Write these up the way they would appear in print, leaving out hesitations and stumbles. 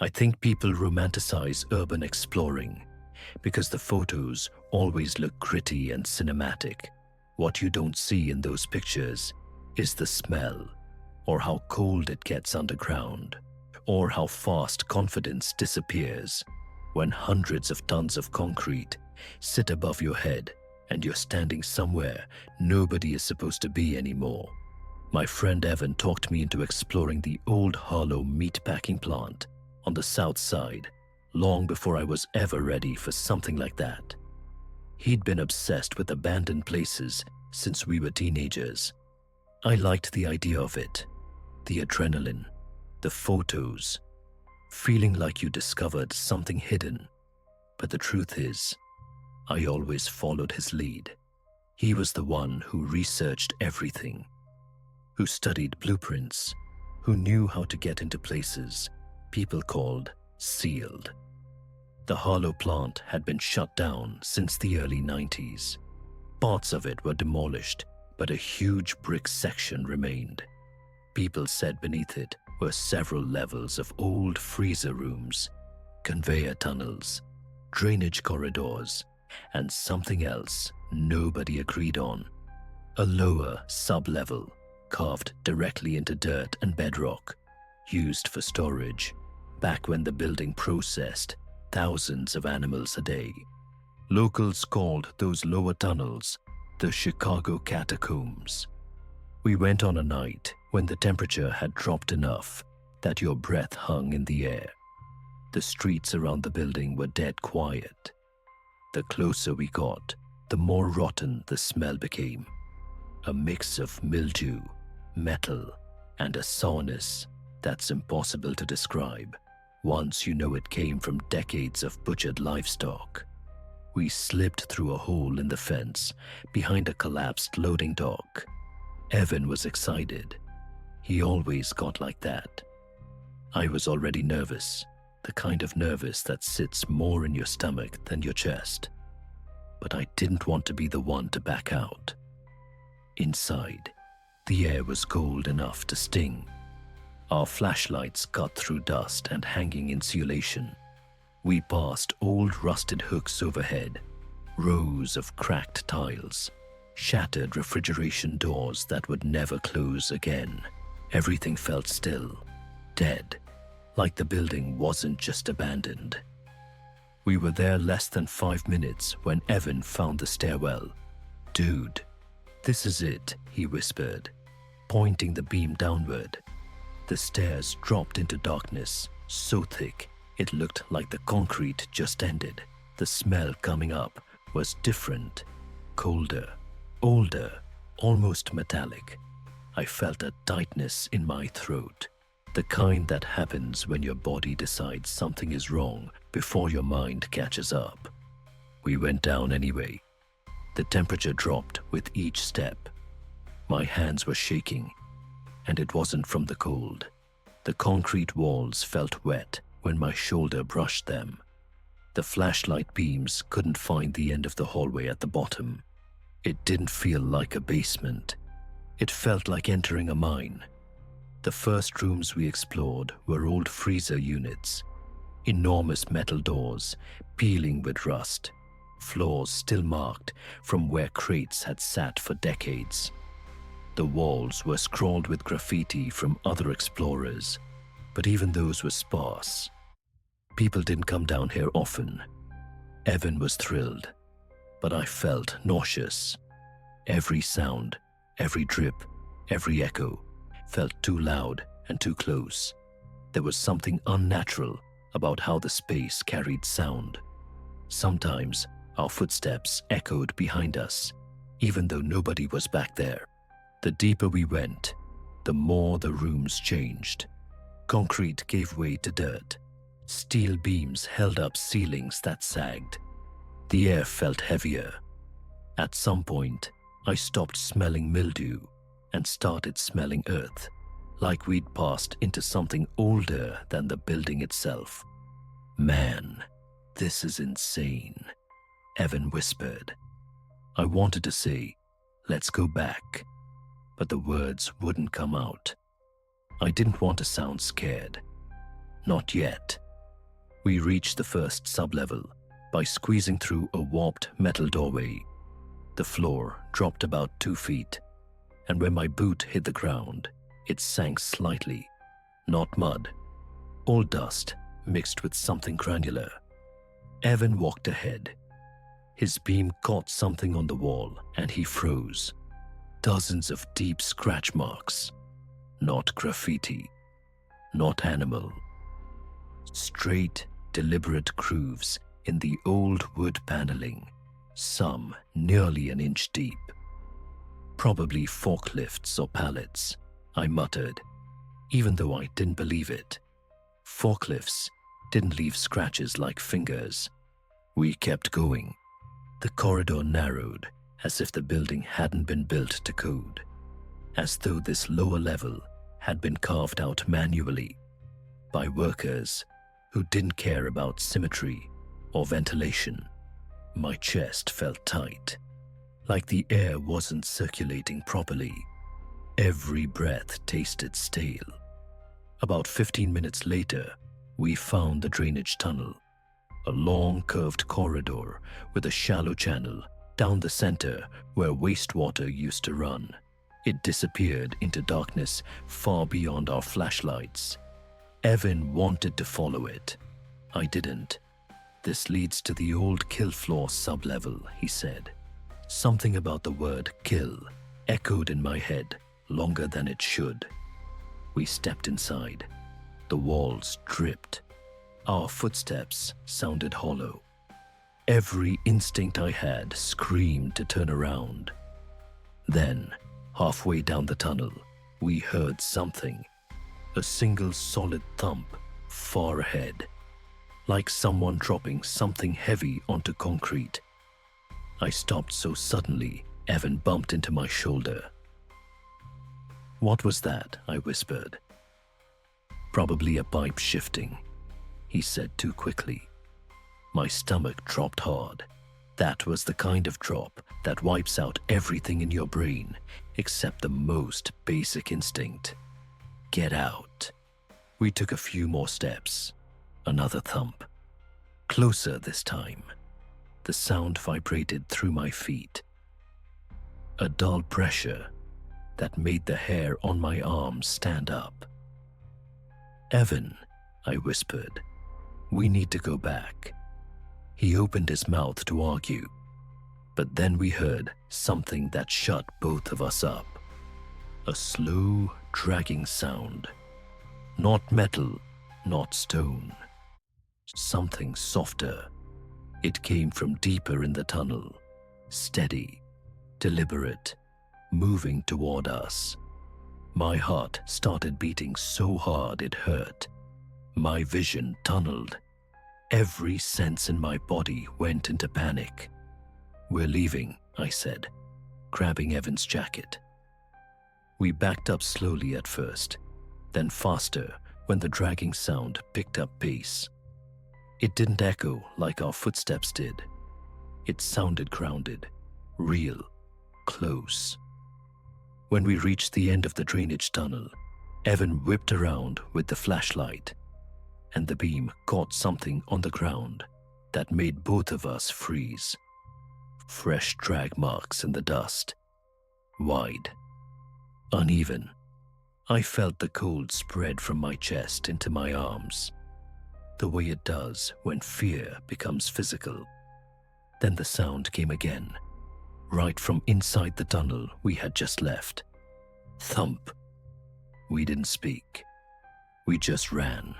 I think people romanticize urban exploring because the photos always look gritty and cinematic. What you don't see in those pictures is the smell, or how cold it gets underground, or how fast confidence disappears when hundreds of tons of concrete sit above your head and you're standing somewhere nobody is supposed to be anymore. My friend Evan talked me into exploring the old hollow meatpacking plant on the south side long before I was ever ready for something like that. He'd been obsessed with abandoned places since we were teenagers. I liked the idea of it, the adrenaline, the photos, feeling like you discovered something hidden. But the truth is, I always followed his lead. He was the one who researched everything, who studied blueprints, who knew how to get into places people called sealed. The hollow plant had been shut down since the early 90s. Parts of it were demolished, but a huge brick section remained. People said beneath it were several levels of old freezer rooms, conveyor tunnels, drainage corridors, and something else nobody agreed on. A lower sub-level carved directly into dirt and bedrock, used for storage back when the building processed thousands of animals a day. Locals called those lower tunnels the Chicago catacombs. We went on a night when the temperature had dropped enough that your breath hung in the air. The streets around the building were dead quiet. The closer we got, the more rotten the smell became. A mix of mildew, metal, and a sourness that's impossible to describe once you know it came from decades of butchered livestock. We slipped through a hole in the fence behind a collapsed loading dock. Evan was excited. He always got like that. I was already nervous, the kind of nervous that sits more in your stomach than your chest. But I didn't want to be the one to back out. Inside, the air was cold enough to sting. Our flashlights cut through dust and hanging insulation. We passed old rusted hooks overhead, rows of cracked tiles, shattered refrigeration doors that would never close again. Everything felt still, dead, like the building wasn't just abandoned. We were there less than 5 minutes when Evan found the stairwell. "Dude, this is it," he whispered, pointing the beam downward. The stairs dropped into darkness, so thick it looked like the concrete just ended. The smell coming up was different, colder, older, almost metallic. I felt a tightness in my throat, the kind that happens when your body decides something is wrong before your mind catches up. We went down anyway. The temperature dropped with each step. My hands were shaking, and it wasn't from the cold. The concrete walls felt wet when my shoulder brushed them. The flashlight beams couldn't find the end of the hallway at the bottom. It didn't feel like a basement. It felt like entering a mine. The first rooms we explored were old freezer units, enormous metal doors peeling with rust, floors still marked from where crates had sat for decades. The walls were scrawled with graffiti from other explorers, but even those were sparse. People didn't come down here often. Evan was thrilled, but I felt nauseous. Every sound, every drip, every echo felt too loud and too close. There was something unnatural about how the space carried sound. Sometimes our footsteps echoed behind us, even though nobody was back there. The deeper we went, the more the rooms changed. Concrete gave way to dirt. Steel beams held up ceilings that sagged. The air felt heavier. At some point, I stopped smelling mildew and started smelling earth, like we'd passed into something older than the building itself. "Man, this is insane," Evan whispered. I wanted to say, "Let's go back," but the words wouldn't come out. I didn't want to sound scared. Not yet. We reached the first sublevel by squeezing through a warped metal doorway. The floor dropped about 2 feet, and when my boot hit the ground, it sank slightly. Not mud, all dust mixed with something granular. Evan walked ahead. His beam caught something on the wall and he froze. Dozens of deep scratch marks. Not graffiti, not animal. Straight, deliberate grooves in the old wood paneling, some nearly an inch deep. Probably forklifts or pallets, I muttered, even though I didn't believe it. Forklifts didn't leave scratches like fingers. We kept going. The corridor narrowed as if the building hadn't been built to code, as though this lower level had been carved out manually by workers who didn't care about symmetry or ventilation. My chest felt tight, like the air wasn't circulating properly. Every breath tasted stale. About 15 minutes later, we found the drainage tunnel, a long curved corridor with a shallow channel down the center where wastewater used to run. It disappeared into darkness far beyond our flashlights. Evan wanted to follow it. I didn't. This leads to the old kill floor sublevel, he said. Something about the word kill echoed in my head longer than it should. We stepped inside. The walls dripped. Our footsteps sounded hollow. Every instinct I had screamed to turn around. Then, halfway down the tunnel, we heard something. A single solid thump far ahead, like someone dropping something heavy onto concrete. I stopped so suddenly, Evan bumped into my shoulder. "What was that?" I whispered. "Probably a pipe shifting," he said too quickly. My stomach dropped hard. That was the kind of drop that wipes out everything in your brain except the most basic instinct. Get out. We took a few more steps. Another thump. Closer this time. The sound vibrated through my feet. A dull pressure that made the hair on my arms stand up. "Evan," I whispered, "we need to go back." He opened his mouth to argue, but then we heard something that shut both of us up. A slow, dragging sound. Not metal, not stone. Something softer. It came from deeper in the tunnel, steady, deliberate, moving toward us. My heart started beating so hard it hurt. My vision tunneled. Every sense in my body went into panic. "We're leaving," I said, grabbing Evan's jacket. We backed up slowly at first, then faster when the dragging sound picked up pace. It didn't echo like our footsteps did. It sounded grounded, real, close. When we reached the end of the drainage tunnel, Evan whipped around with the flashlight, and the beam caught something on the ground that made both of us freeze. Fresh drag marks in the dust. Wide. Uneven. I felt the cold spread from my chest into my arms, the way it does when fear becomes physical. Then the sound came again, right from inside the tunnel we had just left. Thump. We didn't speak. We just ran.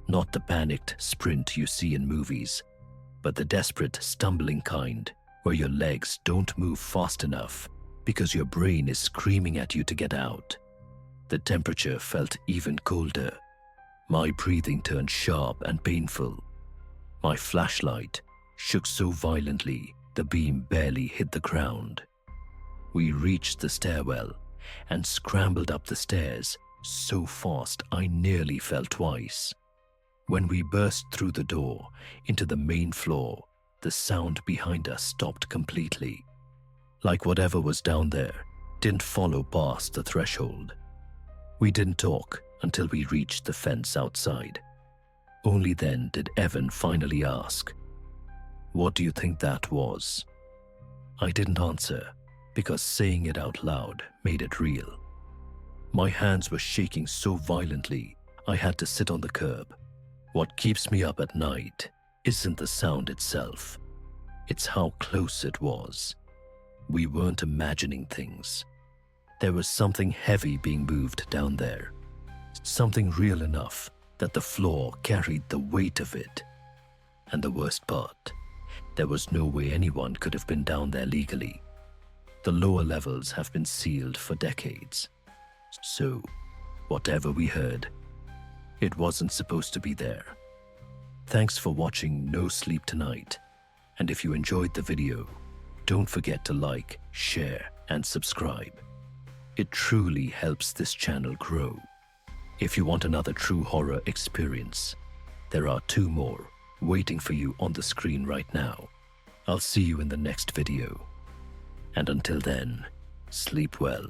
Not the panicked sprint you see in movies, but the desperate, stumbling kind where your legs don't move fast enough because your brain is screaming at you to get out. The temperature felt even colder. My breathing turned sharp and painful. My flashlight shook so violently the beam barely hit the ground. We reached the stairwell and scrambled up the stairs so fast I nearly fell twice. When we burst through the door into the main floor, the sound behind us stopped completely, like whatever was down there didn't follow past the threshold. We didn't talk until we reached the fence outside. Only then did Evan finally ask, "What do you think that was?" I didn't answer because saying it out loud made it real. My hands were shaking so violently I had to sit on the curb. What keeps me up at night isn't the sound itself, it's how close it was. We weren't imagining things. There was something heavy being moved down there, something real enough that the floor carried the weight of it. And the worst part, there was no way anyone could have been down there legally. The lower levels have been sealed for decades. So, whatever we heard, it wasn't supposed to be there. Thanks for watching No Sleep Tonight. And if you enjoyed the video, don't forget to like, share, and subscribe. It truly helps this channel grow. If you want another true horror experience, there are 2 more waiting for you on the screen right now. I'll see you in the next video. And until then, sleep well.